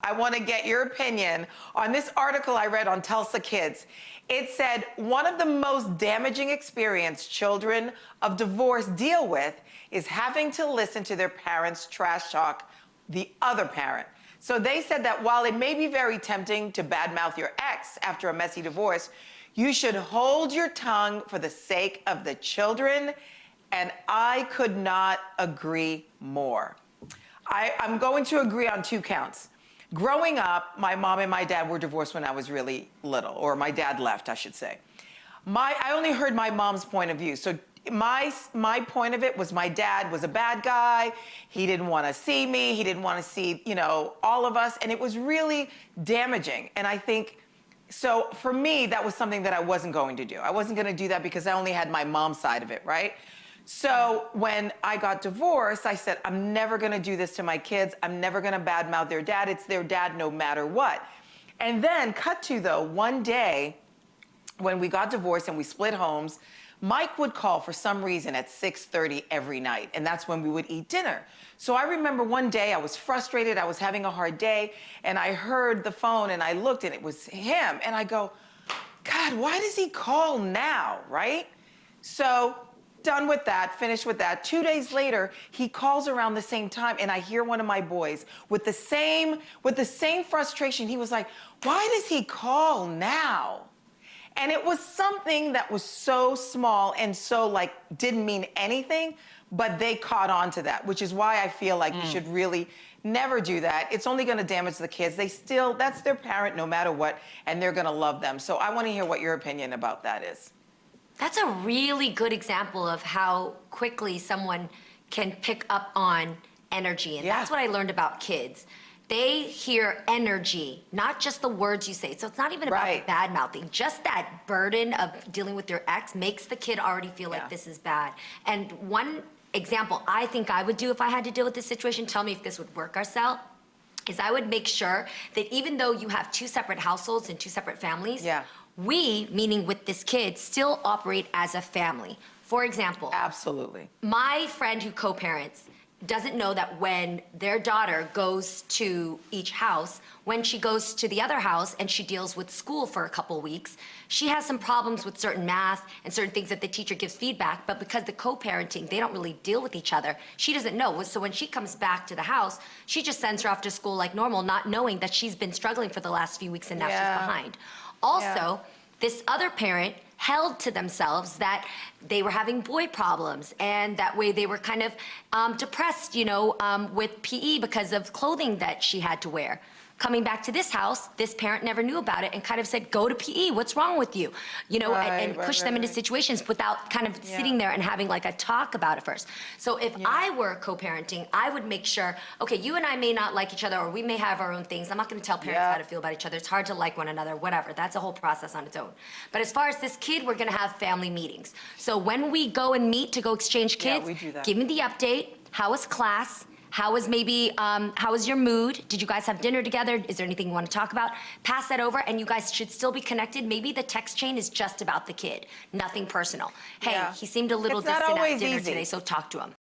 I want to get your opinion on this article I read on Tulsa Kids. It said one of the most damaging experiences children of divorce deal with is having to listen to their parents trash talk the other parent. So they said that while it may be very tempting to badmouth your ex after a messy divorce, you should hold your tongue for the sake of the children. And I could not agree more. I'm going to agree on 2 counts. Growing up, my mom and my dad were divorced when I was really little, or my dad left, I should say. I only heard my mom's point of view. So my point of it was my dad was a bad guy. He didn't want to see me. He didn't want to see, all of us. And it was really damaging. And I think, so for me, that was something that I wasn't going to do. I wasn't going to do that because I only had my mom's side of it, right? So when I got divorced, I said, I'm never going to do this to my kids. I'm never going to badmouth their dad. It's their dad no matter what. And then cut to, though, one day when we got divorced and we split homes, Mike would call for some reason at 6:30 every night, and that's when we would eat dinner. So I remember one day I was frustrated, I was having a hard day, and I heard the phone and I looked and it was him. And I go, God, why does he call now, right? So done with that, finished with that. 2 days later, he calls around the same time and I hear one of my boys with the same frustration. He was like, why does he call now? And it was something that was so small and so didn't mean anything, but they caught on to that, which is why I feel like you should really never do that. It's only gonna damage the kids. That's their parent no matter what, and they're gonna love them. So I wanna hear what your opinion about that is. That's a really good example of how quickly someone can pick up on energy. And that's what I learned about kids. They hear energy, not just the words you say. So it's not even about the bad mouthing. Just that burden of dealing with your ex makes the kid already feel like this is bad. And one example I think I would do if I had to deal with this situation, tell me if this would work, Arcel, is I would make sure that even though you have 2 separate households and 2 separate families, we, meaning with this kid, still operate as a family. For example, absolutely. My friend who co-parents doesn't know that when their daughter goes to each house, when she goes to the other house and she deals with school for a couple weeks, she has some problems with certain math and certain things that the teacher gives feedback, but because the co-parenting, they don't really deal with each other, she doesn't know. So when she comes back to the house, she just sends her off to school like normal, not knowing that she's been struggling for the last few weeks and now she's behind. Also, this other parent held to themselves that they were having boy problems, and that way they were kind of depressed, with PE because of clothing that she had to wear. Coming back to this house, this parent never knew about it and kind of said, go to PE, what's wrong with you? And push them into situations without kind of sitting there and having a talk about it first. So if I were co-parenting, I would make sure, okay, you and I may not like each other, or we may have our own things. I'm not gonna tell parents how to feel about each other. It's hard to like one another, whatever. That's a whole process on its own. But as far as this kid, we're gonna have family meetings. So when we go and meet to go exchange kids, we do that. Give me the update. How was class? How was how was your mood? Did you guys have dinner together? Is there anything you want to talk about? Pass that over, and you guys should still be connected. Maybe the text chain is just about the kid, nothing personal. Hey, he seemed a little distant at dinner today, so talk to him.